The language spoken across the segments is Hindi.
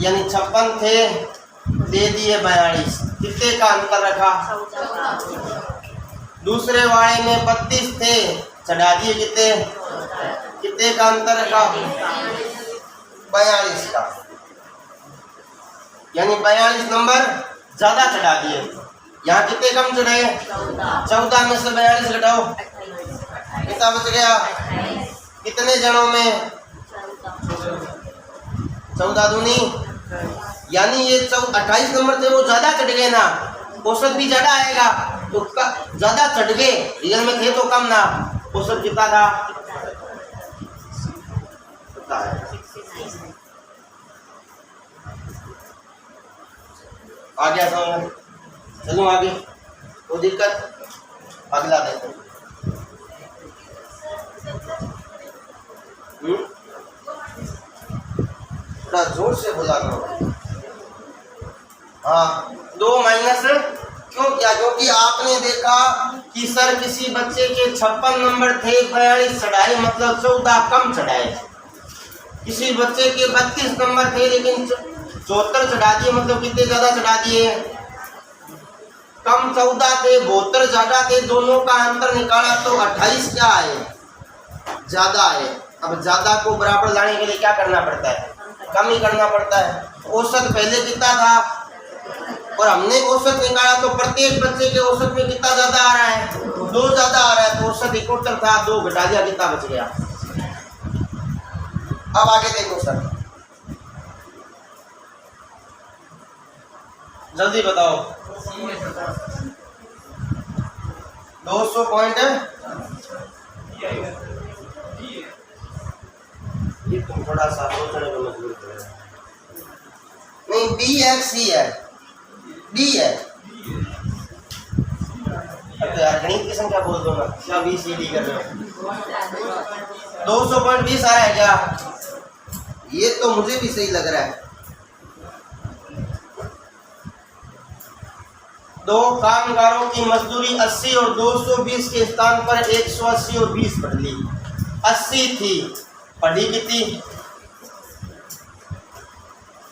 यानी 56 थे, दे दिए 42। कितने का अंतर रखा? दूसरे वाले में 32 थे, चढ़ा दिए कितने? कितने का अंतर रखा? 42 का। यानी 42 नंबर ज्यादा चढ़ा दिए। यहाँ कितने कम चढ़े? 14 में से 42 घटाओ, कितना बच गया? कितने जनों में? 14 दूनी, यानी ये 28 नंबर थे वो ज्यादा चढ़ गए ना, औसत भी ज्यादा आएगा। तो ज्यादा चढ़ गए, रियल में थे तो कम ना, औसत कितना था? आ गया समझ? चलो आगे, कोई दिक्कत? अगला देखो। थोड़ा जोर से बोला करो। हाँ, 2 माइनस क्यों किया? क्योंकि आपने देखा कि सर किसी बच्चे के 56 नंबर थे, 42 चढ़ाए, मतलब 14 कम चढ़ाए। किसी बच्चे के 32 नंबर थे लेकिन 74 चढ़ा दिए, मतलब कितने ज्यादा चढ़ा दिए? कम 14 थे, 72 ज्यादा थे। दोनों का अंतर निकाला तो 28 क्या आए? ज्यादा आए। अब ज्यादा को बराबर लाने के लिए क्या करना पड़ता है? कम ही करना पड़ता है। औसत पहले कितना था और हमने औसत निकाला तो प्रत्येक बच्चे के औसत में कितना ज्यादा आ रहा है? 2 ज्यादा आ रहा है। तो औसत 71 था, 2 घटा दिया, कितना बच गया? अब आगे देखो सर, जल्दी बताओ। 200 पॉइंट है, ये तुम थोड़ा सा सोचने को मजबूर कर रहे हो। नहीं, बी एक्स ही है, बी है। अब तो यार गणित की संख्या बोल दो ना, क्या बी सी डी कर रहे हो? 200.20 आ रहा है क्या? ये तो मुझे भी सही लग रहा है। 2 कामगारों की मजदूरी 80 और 220 के स्थान पर 180 और 20 पढ़ ली। 80 थी, पढ़ी कितनी?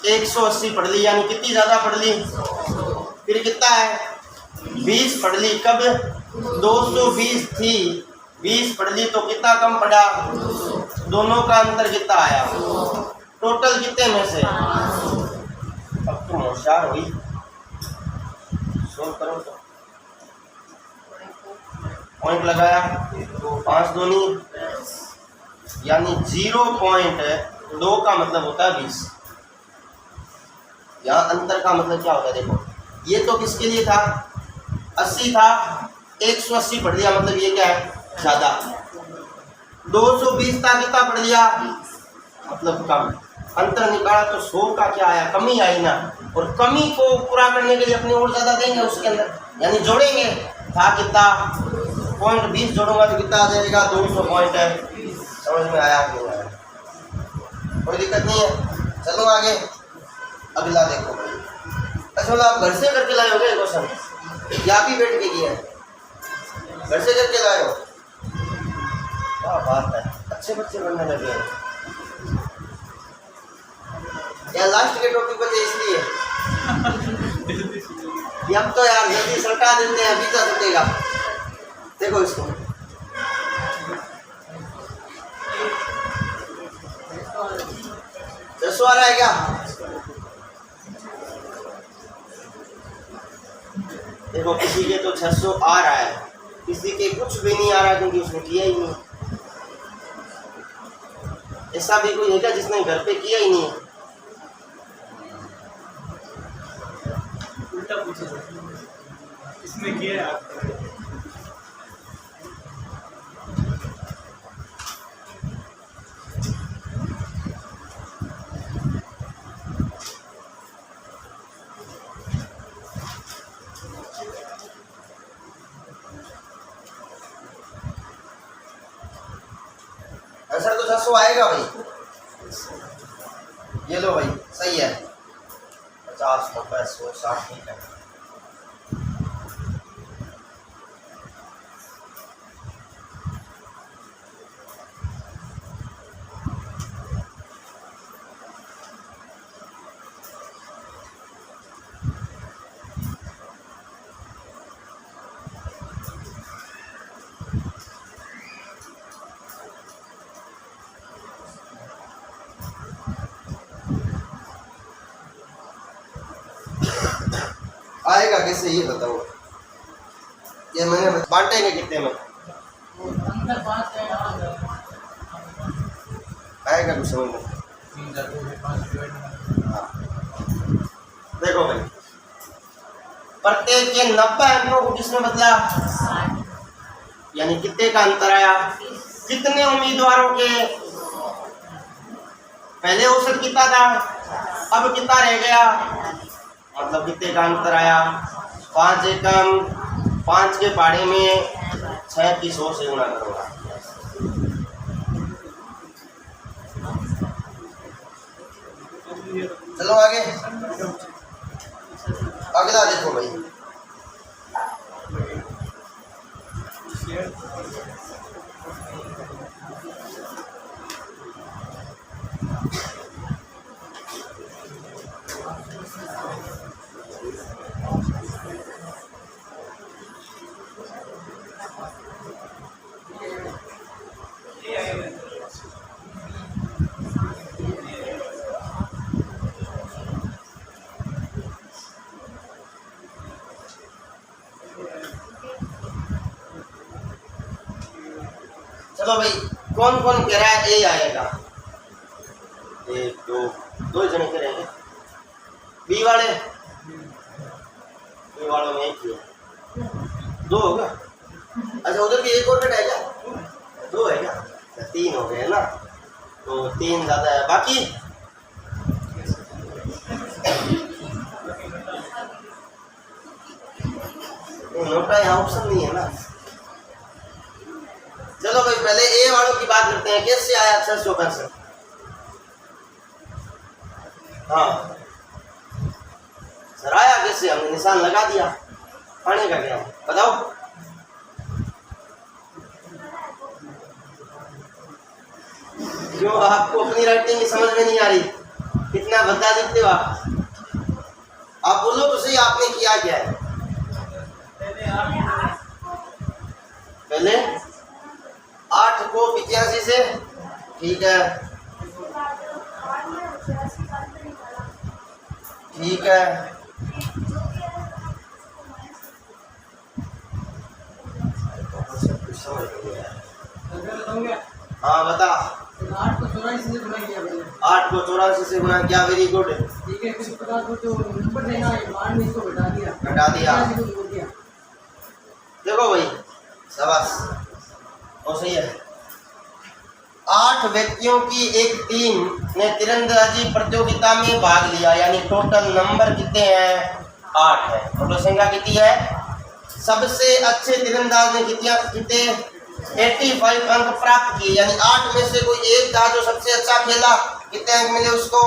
180 पढ़ ली, यानी कितनी ज्यादा पढ़ ली? फिर कितना है? 20 पढ़ ली। कब? 220 थी, 20 पढ़ ली, तो कितना कम पड़ा? दोनों का अंतर कितना आया? टोटल कितने में से? अब तुम होशियार हुई, सोल्व करो तो। पॉइंट लगाया, 5 दूनी, यानी 0.2 का मतलब होता है 20। यहाँ अंतर का मतलब क्या होता है? देखो, ये तो किसके लिए था? 80 था, 180 पढ़ लिया, मतलब ये क्या है? ज्यादा। 220 था, कितना पढ़ लिया? मतलब कम। अंतर निकाला तो 100 का क्या आया? कमी आई ना। और कमी को पूरा करने के लिए अपने और ज्यादा देंगे उसके अंदर, यानी जोड़ेंगे। था कितना? 0.20 जोड़ूंगा तो कितना आ जाएगा? 200 पॉइंट है। समझ में आया कि नहीं आया? कोई दिक्कत नहीं है। चलो आगे, अगला देखो। अच्छा, आप घर से करके लाए हो क्या क्वेश्चन, या भी बैठ के किया? घर से करके लाए हो? क्या बात है, अच्छे बच्चे बनने लगे हैं। या लास्ट के टॉपिक बचे इसलिए? अब तो यार जल्दी सल्टा देते हैं, अभी तो सटेगा। देखो इसको, दसो आ रहा है क्या? देखो, किसी के तो 600 आ रहा है, किसी के कुछ भी नहीं आ रहा क्योंकि उसने किया ही नहीं। ऐसा भी कोई है क्या जिसने घर पे किया ही नहीं? उल्टा पूछो, इसने किया है? आंसर तो 600 आएगा भाई। ये लो भाई, सही है। 50, 90, 100, 60 ठीक है। आएगा कैसे ये बताओ। ये मैंने बांटेंगे कितने में अंदर 5 है आएगा कुछ समझ में। 3 हाँ। देखो भाई प्रत्येक के 90 अंकों को किसने बदला, यानी कितने का अंतर आया, कितने उम्मीदवारों के पहले औसत कितना था अब कितना रह गया, मतलब कितने का अंतर आया। 5 एकम 5 के पहाड़े में 6 की 100 से गुणा करूंगा। चलो आगे अगला देखो भाई। चलो भाई कौन कौन कह रहा है ए आएगा, 1 2 जने करेंगे। बी वालों में 1 है 2 होगा। अच्छा उधर भी एक और कट है क्या, 2 है क्या, 3 हो गए ना, तो 3 ज़्यादा है। बाकी नोटा यहाँ ऑप्शन नहीं है ना। चलो भाई पहले ए वालों की बात करते हैं, कैसे आया 665। हाँ सर आया कैसे, हमने निशान लगा दिया, पानी का क्या बताओ। क्यों आपको अपनी राइटिंग की समझ में नहीं आ रही, कितना बता देते हो आप बोलो तो सही आपने किया क्या है। पहले 8 को 85 से, ठीक है ठीक है। हाँ बता। 8 को 84 से गुणा किया मैंने। 8 को 84 से गुणा किया, वेरी गुड। ठीक है फिर उसके बाद वो जो नंबर लेना है बाद में इसको घटा दिया देखो भाई शाबाश और सही है। 8 व्यक्तियों की एक टीम ने तीरंदाजी प्रतियोगिता में भाग लिया, यानी टोटल नंबर कितने हैं 8 है। टोटल संख्या कितनी है, सबसे अच्छे तीरंदाज ने कितने 85 अंक प्राप्त किए, यानी 8 में से कोई एक था जो सबसे अच्छा खेला, कितने अंक मिले उसको।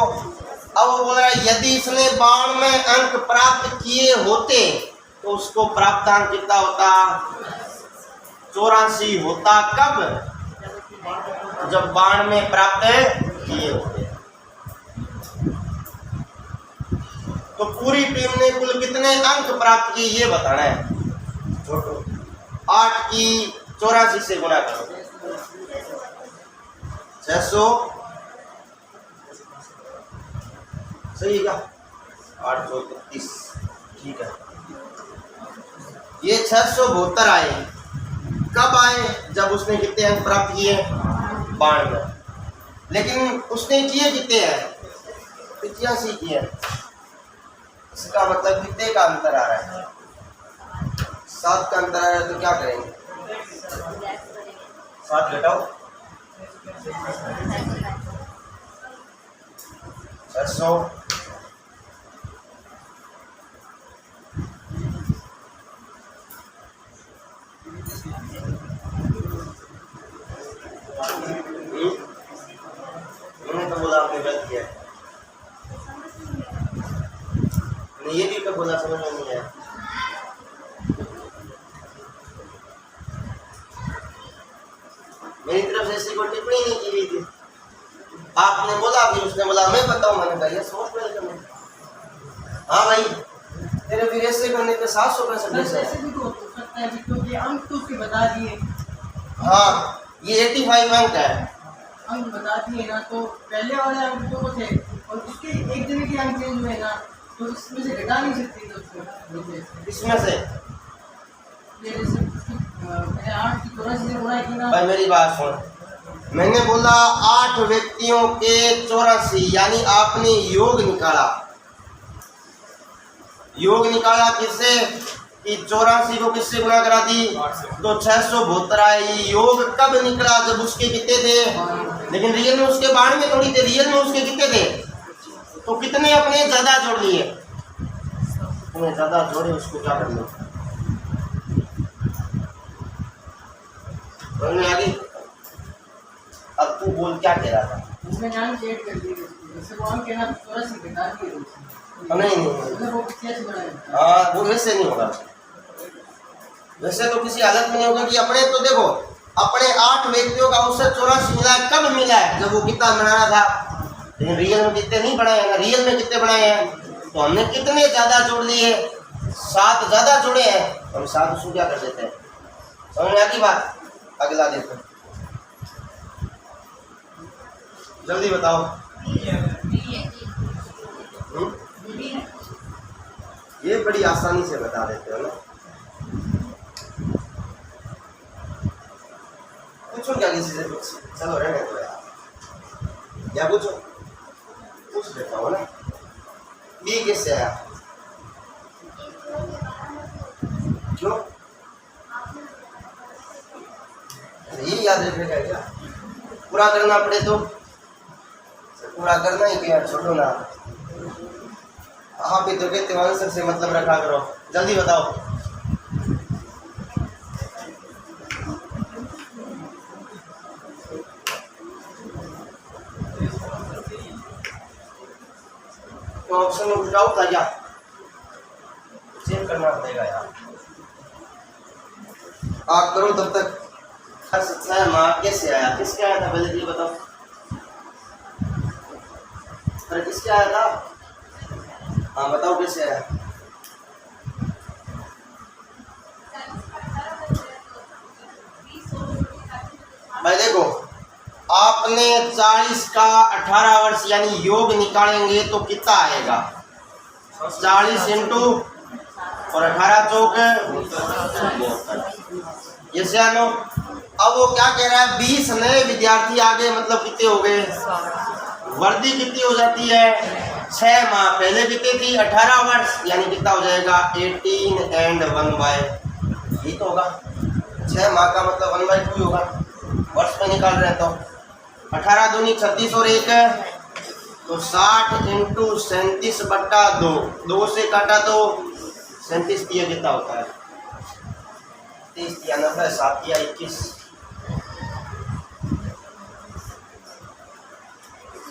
अब वो बोल रहा है यदि इसने 92 अंक प्राप्त किए होते तो उसको प्राप्त अंक कितना होता 84 होता। कब, जब 92 प्राप्त किए होते। तो पूरी टीम ने कुल कितने अंक प्राप्त किए ये बताना है। छोटो 8 की 84 से गुणा करो 600 सही है क्या, 832 ठीक है। ये 672 आए, कब आए, जब उसने कितने अंक प्राप्त किए 92, लेकिन उसने किए कितने हैं 85 किए। इसका मतलब कितने का अंतर आ रहा है 7 का अंतर आ रहा है। तो क्या करेंगे 7 घटाओ 600 मैंने तो बोला आपने गलत किया। ये भी कब बोला समझ में नहीं आया। मेरी तरफ से ऐसी कोई टिप्पणी नहीं की गई थी, आपने बोला फिर उसने बोला मैं बताऊं, मैंने कहा ये सोच पे करने। हाँ भाई तेरे फिर ऐसे करने पे 700 का सब्जेक्ट है। ऐसे भी तो हो सकता है क्योंकि अंक तो उसके बता दिए। हाँ ये 85 अंक है, अंक बता दिए ना, तो पहले वाले अंक तो थे और उसके एक दिन के अंक चेंज हुए ना, तो इसमें से घटा नहीं सकती तो उसको इसमें से ये जैसे मैंने 8 की 84 से गुणा की ना। भाई मेरी बात सुन, मैंने बोला 8 व्यक्तियों के 84, यानी आपने योग निकाला। योग निकाला किससे कि 84 को किससे गुणा करा दी तो 672 आए। ये योग कब निकला जब उसके कितने थे, लेकिन रियल में उसके 92 थोड़ी थे, रियल में उसके कितने थे। तो कितने अपने ज्यादा जोड़ लिए, तुम्हें ज्यादा जोड़े उसको क्या कर लो आ गई। अब तू बोल क्या कह रहा था। उसमें नाम चेक कर दिए जैसे वो हम कहना 84 घटा दिए नहीं मतलब वो कैसे बनाए। हाँ वो वैसे नहीं होगा, वैसे तो किसी हालत में नहीं होगा कि अपने तो देखो अपने 8 व्यक्तियों का अवसर 84 मिला है। कब मिला है जब वो कितना बनाना था, लेकिन रियल में कितने नहीं बनाए हैं। रियल में कितने बनाए हैं तो हमने कितने ज्यादा जोड़ लिए, 7 ज्यादा जोड़े हैं, हम 7 उसको क्या कर देते हैं। समझ में आती बात। अगला देखो जल्दी बताओ। ये बड़ी आसानी से बता देते हो ना। पूछो क्या किसी से कुछ, चलो रहने दो यार, क्या पूछो, पूछ देता हूँ ना। बी किससे आया, क्यों ये याद रखने का क्या, पूरा करना पड़े तो पूरा करना ही क्या, छोड़ो ना। आप इधर के आंसर से मतलब रखा करो, जल्दी बताओ। तो ऑप्शन में कुछ डाउट था क्या, चेक करना पड़ेगा यार। आप करो तब तक। सच्चा है माँ कैसे आया, किसके आया था पहले ये बताओ। अरे किसके आया था, हाँ बताओ कैसे आया। भाई देखो आपने 40 का 18 वर्ष यानी योग निकालेंगे तो कितना आएगा, 40 इंटू और 18 चौक ये जानो। अब वो क्या कह रहा है, 20 नए विद्यार्थी आगे, मतलब कितने हो गए, वर्दी कितनी हो जाती है 6 माह, पहले कितनी थी 18 वर्ष, यानी कितना हो जाएगा 18 एंड 1/, यही तो होगा। 6 माह का मतलब 1/2 होगा, वर्ष में निकाल रहे हैं तो 18 दूनी 36 और 1 तो 60 इंटू 37/2, 2 से काटा तो 37 दिया कितना होता है 30 या 90, 7 या 21,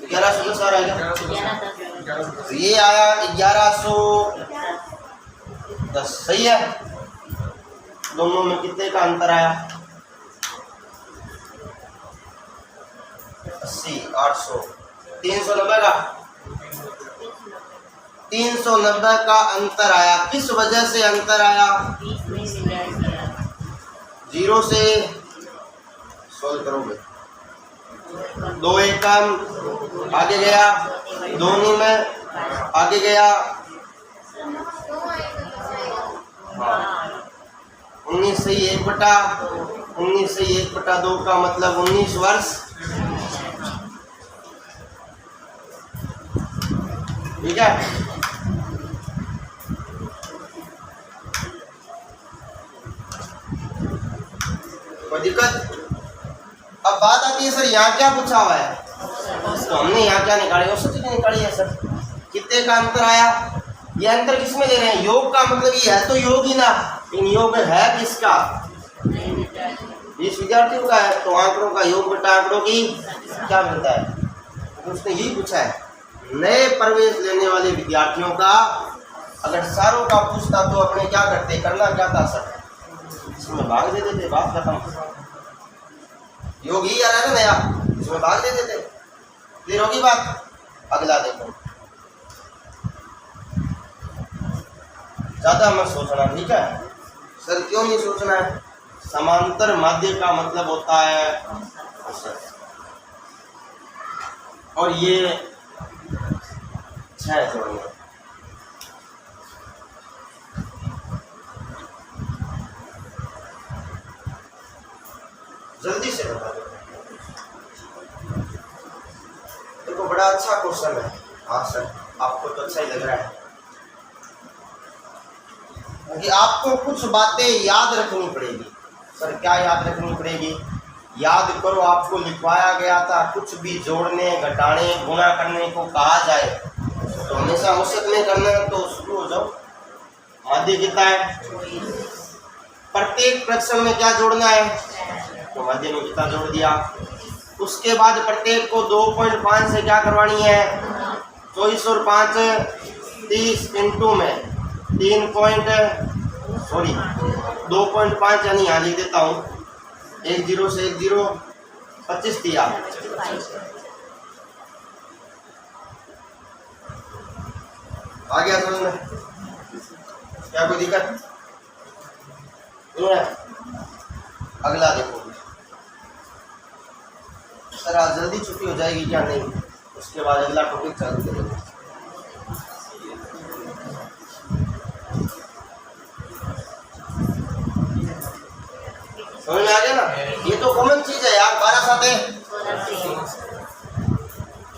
1110 आ गया। तो ये आया 1110, सही है। दोनों में कितने का अंतर आया, 80, 800, 390 का 390 का अंतर आया। किस वजह से अंतर आया, 0 से सोल्व करोगे, 2 एक कम आगे गया, 2 में आगे गया, 19 से 1/2 का मतलब 19 वर्ष, ठीक है। कोई दिक्कत। अब बात आती है सर यहाँ क्या पूछा हुआ है, तो हमने यहाँ क्या निकाली, औसत कितनी निकाली है सर, कितने का अंतर आया। ये अंतर किसमें ले रहे हैं, योग का, मतलब ये है तो योग ही ना, इन योग है किसका, 20 विद्यार्थियों का है, तो आंकड़ों का योग बटा आंकड़ों की क्या मिलता है। तो उसने यही पूछा है, नए प्रवेश लेने वाले विद्यार्थियों का अगर सारों का पूछता तो अपने क्या करते, करना क्या था सर, इसमें भाग दे देते, बात खत्म। योग ही आ रहा है ना नया, इसमें भाग दे देते, क्लियर होगी बात। अगला देखो, ज्यादा मत सोचना, ठीक है सर, क्यों नहीं सोचना है, समांतर माध्य का मतलब होता है औसत, और ये 6 जोड़ियां, बता दो। देखो बड़ा अच्छा क्वेश्चन है। हाँ सर, आपको तो अच्छा ही लग रहा है कि आपको कुछ बातें याद रखनी पड़ेगी। सर क्या याद रखनी पड़ेगी? याद करो, आपको लिखवाया गया था कुछ भी जोड़ने, घटाने, गुणा करने को कहा जाए तो हमेशा औसत में करना है। तो शुरू हो जाओ। माध्य कितना है? प्रत्येक फ्रैक्शन में क्या जोड़ना है? तो माध्य में कितना जोड़ दिया। उसके बाद प्रत्येक को 2.5 से क्या करवानी है? 24 और 5 30 इंटू में 2.5 यानी यहाँ लिख देता हूँ 1 0 से 1 0 25 दिया। आ गया समझ में? क्या कोई दिक्कत? अगला देखो सर, आज जल्दी छुट्टी हो जाएगी क्या? नहीं, उसके बाद अगला टॉपिक चालू करेंगे। समझ में आ गया ना? ये तो कॉमन चीज है यार। 12 साते,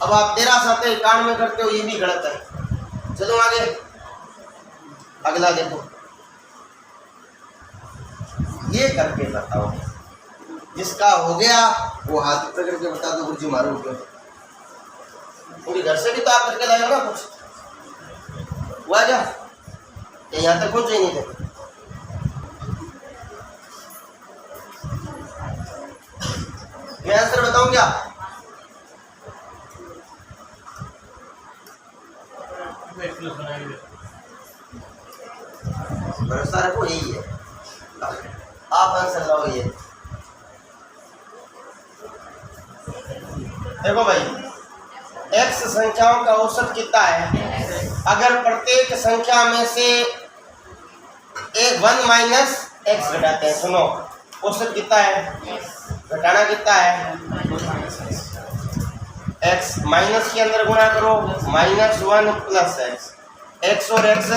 अब आप 13 साते 91 करते हो, ये भी गलत है। चलो आगे, अगला देखो। ये करके बताओ, जिसका हो गया वो हाथ पकड़ के बता दो। गुरुजी मारो पूरी घर से भी तो आप करके लाए हो ना कुछ। हुआ क्या? यहाँ तक पहुंचे नहीं थे। मैं आंसर बताऊं क्या? भरोसा रखो, यही है। आप आंसर लाओ। ये देखो भाई, x संख्याओं का औसत कितना है? अगर प्रत्येक संख्या में से 1 माइनस x घटाते हैं, सुनो औसत कितना है? घटाना कितना है? x माइनस के अंदर गुणा करो, -1 प्लस x, x और x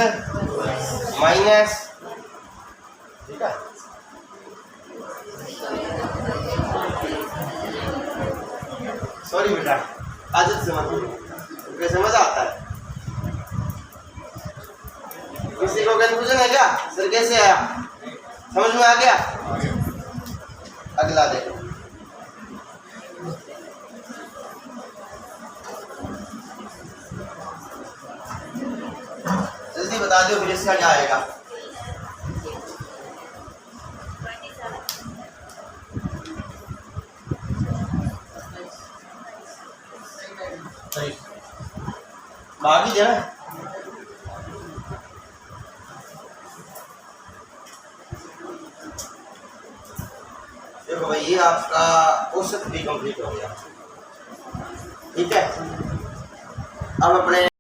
माइनस, ठीक है। सॉरी बेटा, आदत से मत, कैसे मजा आता है। किसी को कन्फ्यूजन है क्या? सर कैसे आया? समझ में आ गया? अगला देखो। जल्दी बता दो फिर इसका क्या आएगा। भागी जाए। देखो भाई, ये आपका औसत भी कंप्लीट हो गया। ठीक है, अब अपने